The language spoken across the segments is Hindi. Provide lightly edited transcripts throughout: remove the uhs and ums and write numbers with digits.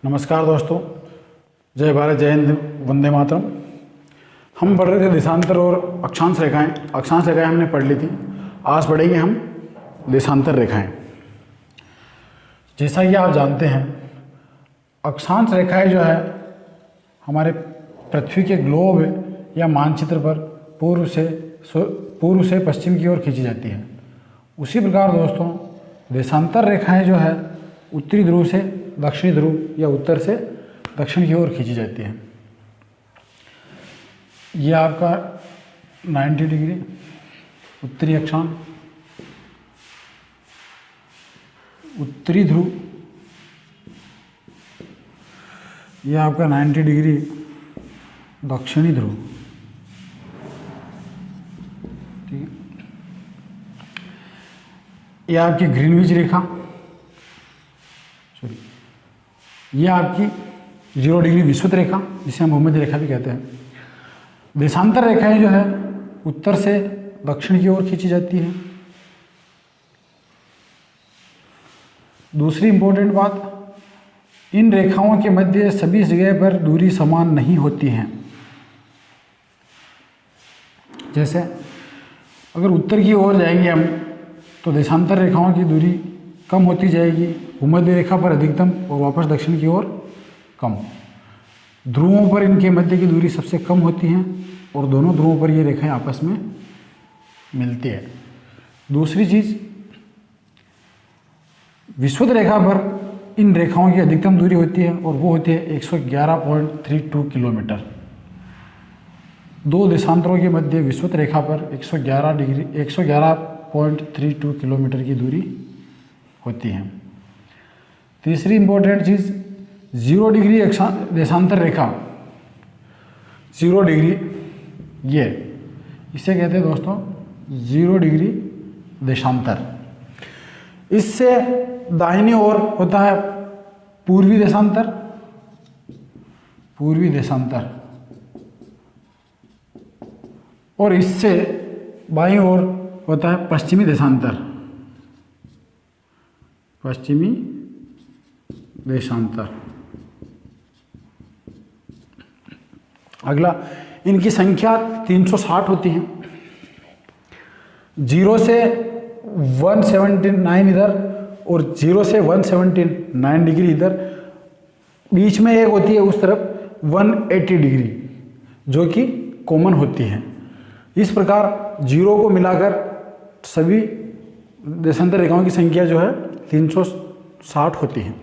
नमस्कार दोस्तों, जय भारत, जय हिंद, वंदे मातरम। हम पढ़ रहे थे देशांतर और अक्षांश रेखाएं। अक्षांश रेखाएं हमने पढ़ ली थी। आज पढ़ेंगे हम देशांतर रेखाएं। जैसा कि आप जानते हैं, अक्षांश रेखाएं जो है हमारे पृथ्वी के ग्लोब या मानचित्र पर पूर्व से पश्चिम की ओर खींची जाती है। उसी प्रकार दोस्तों, देशांतर रेखाएं जो है उत्तरी ध्रुव से दक्षिणी ध्रुव या उत्तर से दक्षिण की ओर खींची जाती है। ये आपका 90 डिग्री उत्तरी अक्षांश, उत्तरी ध्रुव। ये आपका 90 डिग्री दक्षिणी ध्रुव। ठीक है, ये आपकी ग्रीनविच रेखा, ये आपकी 0 डिग्री विषुवत रेखा, जिसे हम भूमध्य रेखा भी कहते हैं। देशांतर रेखाएं जो है उत्तर से दक्षिण की ओर खींची जाती है। दूसरी इंपॉर्टेंट बात, इन रेखाओं के मध्य सभी जगह पर दूरी समान नहीं होती है। जैसे अगर उत्तर की ओर जाएंगे हम तो देशांतर रेखाओं की दूरी कम होती जाएगी, भूमध्य रेखा पर अधिकतम और वापस दक्षिण की ओर कम। ध्रुवों पर इनके मध्य की दूरी सबसे कम होती है और दोनों ध्रुवों पर ये रेखाएं आपस में मिलती है। दूसरी चीज, विषुवत रेखा पर इन रेखाओं की अधिकतम दूरी होती है और वो होती है 111.32 किलोमीटर। दो देशांतरों के मध्य विषुवत रेखा पर 111.32 किलोमीटर की दूरी होती है। तीसरी इंपॉर्टेंट चीज, 0 डिग्री देशांतर रेखा, 0 डिग्री, ये इसे कहते हैं दोस्तों 0 डिग्री देशांतर। इससे दाहिनी ओर होता है पूर्वी देशांतर, पूर्वी देशांतर, और इससे बाईं ओर होता है पश्चिमी देशांतर, पश्चिमी देशांतर। अगला, इनकी संख्या 360 होती है। 0 से 179 इधर और 0 से 179 डिग्री इधर, बीच में एक होती है उस तरफ 180 डिग्री जो कि कॉमन होती है। इस प्रकार 0 को मिलाकर सभी देशांतर रेखाओं की संख्या जो है 360 होती है।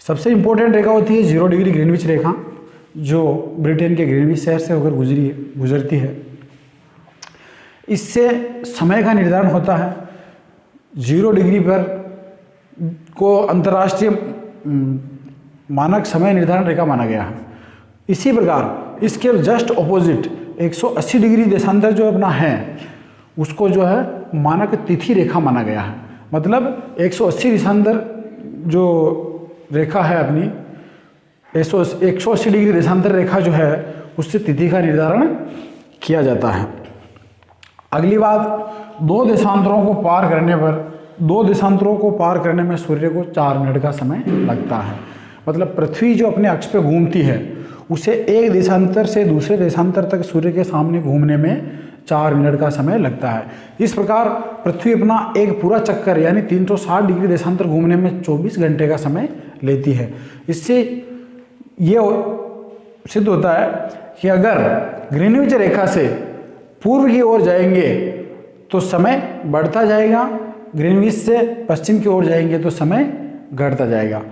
सबसे इंपॉर्टेंट रेखा होती है 0 डिग्री ग्रीनविच रेखा, जो ब्रिटेन के ग्रीनविच शहर से होकर गुजरती है। इससे समय का निर्धारण होता है। 0 डिग्री पर को अंतर्राष्ट्रीय मानक समय निर्धारण रेखा माना गया है। इसी प्रकार इसके जस्ट ऑपोजिट 180 डिग्री देशांतर जो अपना है उसको जो है मानक तिथि रेखा माना गया है। मतलब 180 देशांतर जो रेखा है अपनी, 180 डिग्री देशांतर रेखा जो है उससे तिथि का निर्धारण किया जाता है। अगली बात, दो देशांतरों को पार करने में सूर्य को 4 मिनट का समय लगता है। मतलब पृथ्वी जो अपने अक्ष पे घूमती है उसे एक देशांतर से दूसरे देशांतर तक सूर्य के सामने घूमने में 4 मिनट का समय लगता है। इस प्रकार पृथ्वी अपना एक पूरा चक्कर यानी 360 डिग्री देशांतर घूमने में 24 घंटे का समय लेती है। इससे ये सिद्ध होता है कि अगर ग्रीनविच रेखा से पूर्व की ओर जाएंगे तो समय बढ़ता जाएगा, ग्रीनविच से पश्चिम की ओर जाएंगे तो समय घटता जाएगा।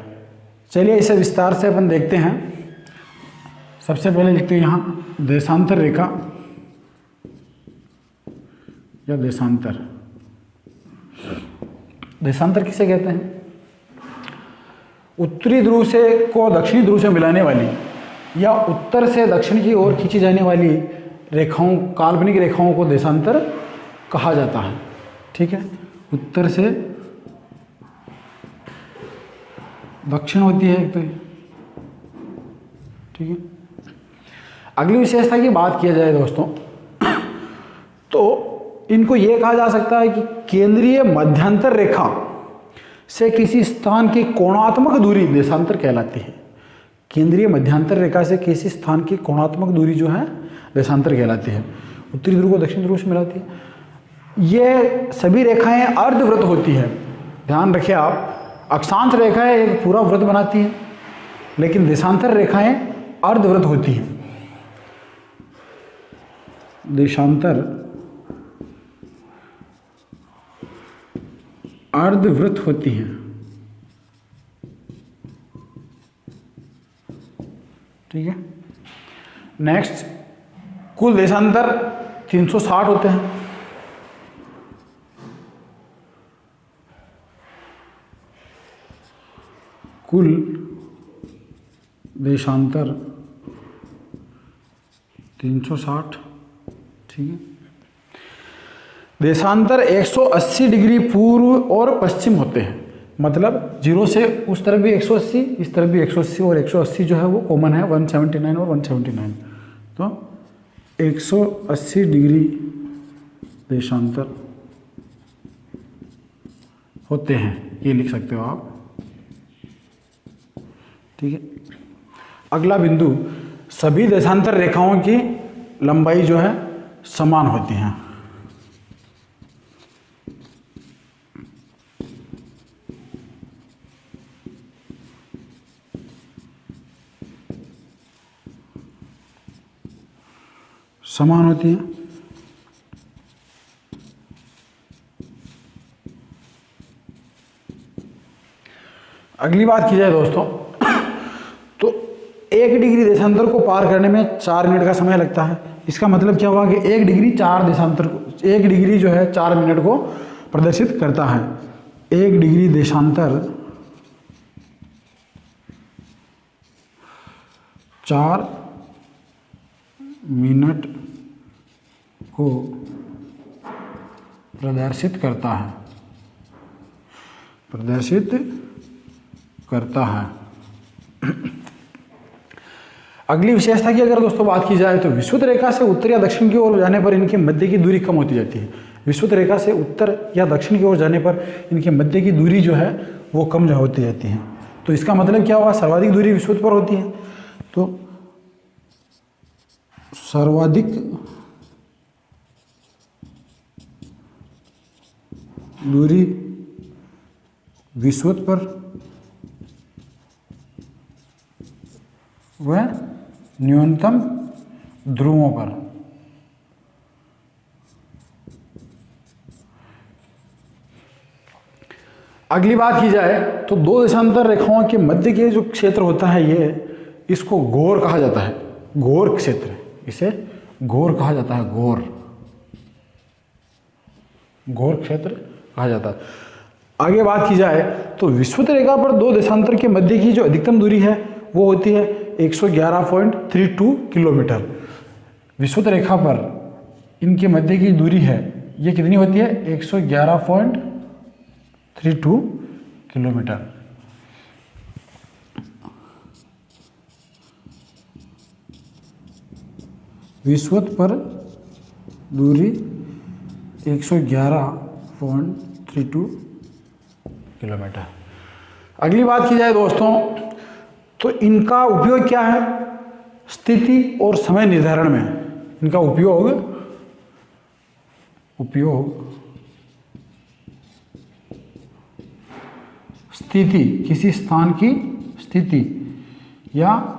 चलिए इसे विस्तार से अपन देखते हैं। सबसे पहले लिखते हैं यहाँ देशांतर रेखा या देशांतर। देशांतर किसे कहते हैं? उत्तरी ध्रुव से को दक्षिणी ध्रुव से मिलाने वाली या उत्तर से दक्षिण की ओर खींची जाने वाली रेखाओं, काल्पनिक रेखाओं को देशांतर कहा जाता है। ठीक है, उत्तर से दक्षिण होती है एक तो, ठीक है। अगली विशेषता की बात किया जाए दोस्तों तो इनको ये कहा जा सकता है कि केंद्रीय मध्यांतर रेखा से किसी स्थान की कोणात्मक दूरी देशांतर कहलाती है। केंद्रीय मध्यांतर रेखा से किसी स्थान की कोणात्मक दूरी जो है देशांतर कहलाती है। उत्तरी ध्रुव को दक्षिण ध्रुव से मिलाती है। ये सभी रेखाएं अर्धवृत्त होती है। ध्यान रखिए आप, अक्षांश रेखाएं एक पूरा वृत्त बनाती हैं, लेकिन देशांतर रेखाएं अर्धवृत्त होती हैं। देशांतर अर्धवृत्त होती हैं। ठीक है। नेक्स्ट, कुल देशांतर 360 होते हैं। कुल देशांतर 360। ठीक है। देशांतर 180 डिग्री पूर्व और पश्चिम होते हैं। मतलब जीरो से उस तरफ भी 180, इस तरफ भी 180, और 180 जो है वो कॉमन है, 179 और 179। तो 180 डिग्री देशांतर होते हैं, ये लिख सकते हो आप। ठीक है। अगला बिंदु, सभी देशांतर रेखाओं की लंबाई जो है समान होती हैं। समान होती हैं। अगली बात की जाए दोस्तों, तो 1 डिग्री देशांतर को पार करने में 4 मिनट का समय लगता है। इसका मतलब क्या हुआ कि 1 डिग्री 4 देशांतर को, 1 डिग्री जो है 4 मिनट को प्रदर्शित करता है। 1 डिग्री देशांतर 4 मिनट को प्रदर्शित करता है, प्रदर्शित करता है। अगली विशेषता की अगर दोस्तों बात की जाए तो विषुवत रेखा से उत्तर या दक्षिण की ओर जाने पर इनके मध्य की दूरी कम होती जाती है। विषुवत रेखा से उत्तर या दक्षिण की ओर जाने पर इनके मध्य की दूरी जो है वो कम होती जाती है। तो इसका मतलब क्या हुआ, सर्वाधिक दूरी विषुवत पर होती है। तो सर्वाधिक दूरी विषुवत पर व न्यूनतम ध्रुवों पर। अगली बात की जाए तो दो देशांतर रेखाओं के मध्य के जो क्षेत्र होता है ये, इसको गोर कहा जाता है। गोर क्षेत्र, इसे गोर कहा जाता है। गोर क्षेत्र कहा जाता है। आगे बात की जाए तो विषुवत रेखा पर दो देशांतर के मध्य की जो अधिकतम दूरी है वो होती है 111.32 किलोमीटर। विषुवत रेखा पर इनके मध्य की दूरी है ये कितनी होती है, 111.32 किलोमीटर। विषुवत पर दूरी 111.32 किलोमीटर। अगली बात की जाए दोस्तों तो इनका उपयोग क्या है, स्थिति और समय निर्धारण में इनका उपयोग स्थिति, किसी स्थान की स्थिति या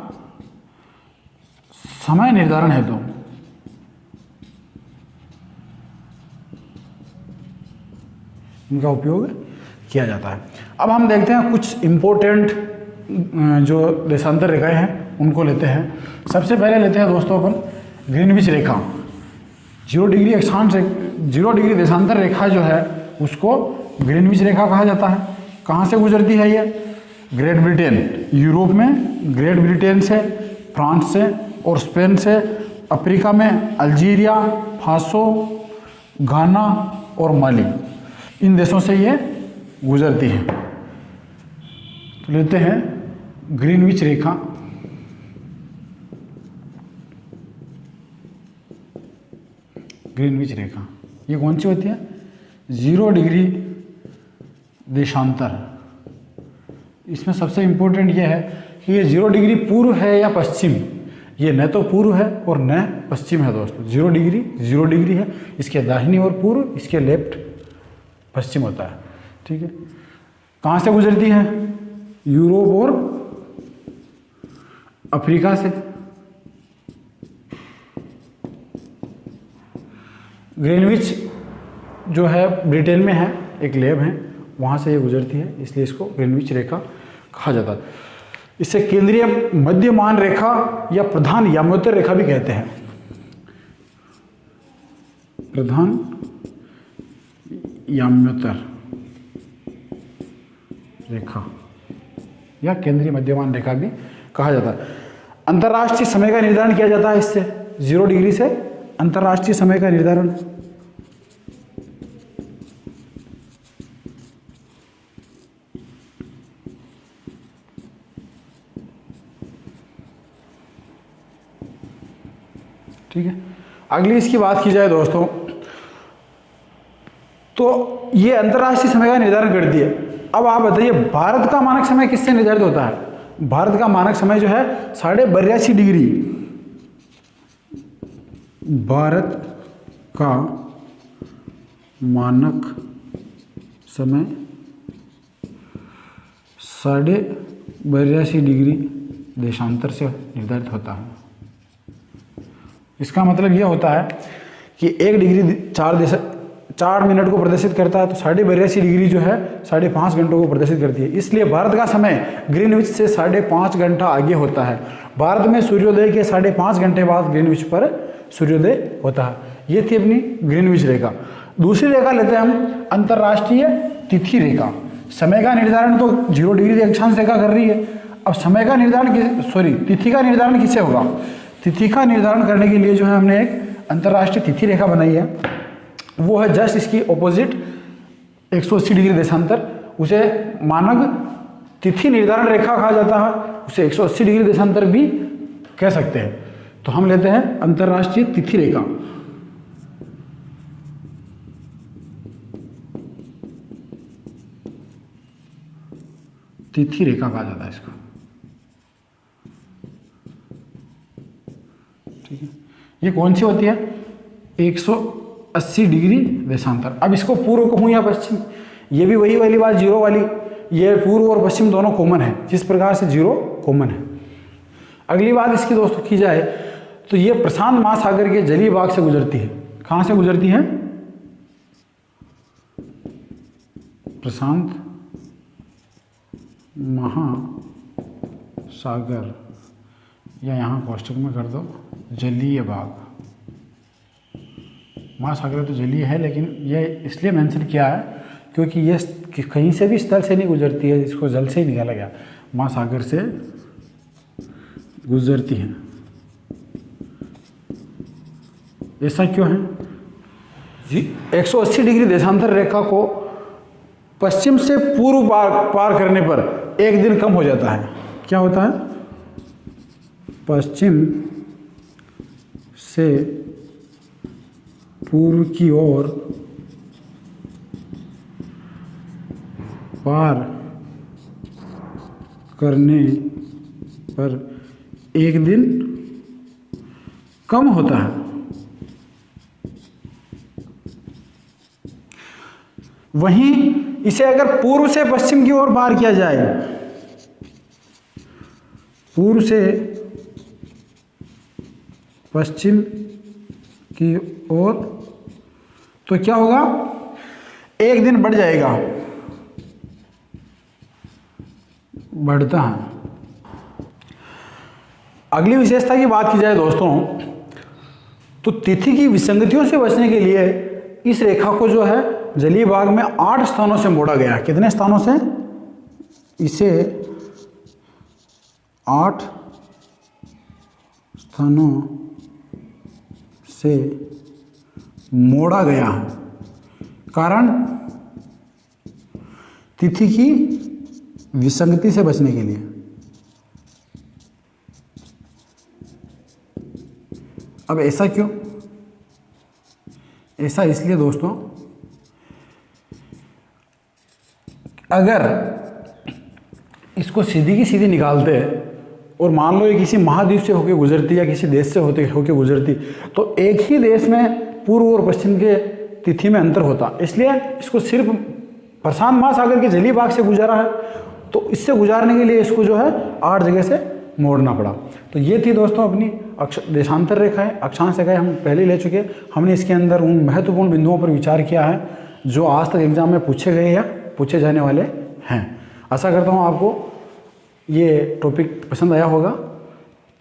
समय निर्धारण है तो इनका उपयोग किया जाता है। अब हम देखते हैं कुछ इम्पोर्टेंट जो देशांतर रेखाएं हैं उनको लेते हैं। सबसे पहले लेते हैं दोस्तों अपन ग्रीनविच रेखा। 0 डिग्री अक्षांश, 0 डिग्री देशांतर रेखा जो है उसको ग्रीनविच रेखा कहा जाता है। कहाँ से गुजरती है ये, ग्रेट ब्रिटेन, यूरोप में ग्रेट ब्रिटेन से, फ्रांस से और स्पेन से, अफ्रीका में अल्जीरिया, फासो, घाना और माली, इन देशों से ये गुजरती है। तो लेते हैं ग्रीनविच रेखा। ग्रीनविच रेखा ये कौन सी होती है, 0 डिग्री देशांतर इसमें सबसे इम्पोर्टेंट ये है कि ये 0 डिग्री पूर्व है या पश्चिम। ये न तो पूर्व है और न पश्चिम है दोस्तों। 0 डिग्री है, इसके दाहिनी ओर पूर्व, इसके लेफ्ट पश्चिम होता है। ठीक है, कहाँ से गुजरती है? यूरोप और अफ्रीका से। ग्रीनविच जो है ब्रिटेन में है, एक लेब है, वहाँ से ये गुजरती है, इसलिए इसको ग्रीनविच रेखा कहा जाता है। इसे केंद्रीय मध्यमान रेखा या प्रधान याम्योत्तर रेखा भी कहते हैं। प्रधान याम्योत्तर रेखा या केंद्रीय मध्यमान रेखा भी कहा जाता है। अंतर्राष्ट्रीय समय का निर्धारण किया जाता है इससे। 0 डिग्री से अंतर्राष्ट्रीय समय का निर्धारण। ठीक है, अगली इसकी बात की जाए दोस्तों, तो ये अंतर्राष्ट्रीय समय का निर्धारण कर दिया। अब आप बताइए भारत का मानक समय किससे निर्धारित होता है? भारत का मानक समय जो है 82.5 डिग्री। भारत का मानक समय 82.5 डिग्री देशांतर से निर्धारित होता है। इसका मतलब यह होता है कि 1 डिग्री 4 मिनट को प्रदर्शित करता है, तो 82.5 डिग्री जो है 5.5 घंटों को प्रदर्शित करती है। इसलिए भारत का समय ग्रीनविच से 5.5 घंटा आगे होता है। भारत में सूर्योदय के 5.5 घंटे बाद ग्रीनविच पर सूर्योदय होता है। ये थी अपनी ग्रीनविच रेखा। दूसरी रेखा लेते हैं हम, अंतर्राष्ट्रीय तिथि रेखा। समय का निर्धारण तो 0 डिग्री अक्षांश रेखा कर रही है। अब समय का निर्धारण तिथि का निर्धारण किससे होगा? तिथि का निर्धारण करने के लिए जो है हमने एक अंतर्राष्ट्रीय तिथि रेखा बनाई है, वो है जस्ट इसकी ऑपोजिट 180 डिग्री देशांतर। उसे मानक तिथि निर्धारण रेखा कहा जाता है, उसे 180 डिग्री देशांतर भी कह सकते हैं। तो हम लेते हैं अंतर्राष्ट्रीय तिथि रेखा। तिथि रेखा कहा जाता है इसको। ठीक है, ये कौन सी होती है? 180 डिग्री देशांतर। अब इसको पूर्व कहूँ या पश्चिम, ये भी वही वाली बात 0 वाली, ये पूर्व और पश्चिम दोनों कॉमन है, जिस प्रकार से 0 कॉमन है। अगली बात इसकी दोस्तों की जाए तो ये प्रशांत महासागर के जलीय भाग से गुजरती है। कहाँ से गुजरती है? प्रशांत महासागर, या यहाँ कोष्टक में कर दो जलीय भाग। महासागर तो जलीय है, लेकिन ये इसलिए मेंशन किया है क्योंकि ये कहीं से भी स्थल से नहीं गुजरती है, इसको जल से ही निकाला गया, महासागर से गुजरती है। ऐसा क्यों है जी? 180 डिग्री देशांतर रेखा को पश्चिम से पूर्व पार करने पर एक दिन कम हो जाता है। क्या होता है? पश्चिम से पूर्व की ओर पार करने पर एक दिन कम होता है। वहीं इसे अगर पूर्व से पश्चिम की ओर पार किया जाए, पूर्व से पश्चिम की ओर, तो क्या होगा? एक दिन बढ़ जाएगा, बढ़ता है। अगली विशेषता की बात की जाए दोस्तों, तो तिथि की विसंगतियों से बचने के लिए इस रेखा को जो है जलीय भाग में 8 स्थानों से मोड़ा गया। कितने स्थानों से? इसे 8 स्थानों से मोड़ा गया है। कारण तिथि की विसंगति से बचने के लिए। अब ऐसा क्यों? ऐसा इसलिए दोस्तों, अगर इसको सीधी की सीधी निकालते हैं और मान लो ये किसी महाद्वीप से होकर गुजरती या किसी देश से होकर गुजरती, तो एक ही देश में पूर्व और पश्चिम के तिथि में अंतर होता, इसलिए इसको सिर्फ प्रशांत महासागर के जलीय भाग से गुजारा है, तो इससे गुजारने के लिए इसको जो है 8 जगह से मोड़ना पड़ा। तो ये थी दोस्तों अपनी देशांतर रेखाएं, अक्षांश रेखाएं हम पहले ले चुके। हमने इसके अंदर उन महत्वपूर्ण बिंदुओं पर विचार किया है जो आज तक एग्जाम में पूछे गए या पूछे जाने वाले हैं। आशा करता हूँ आपको ये टॉपिक पसंद आया होगा।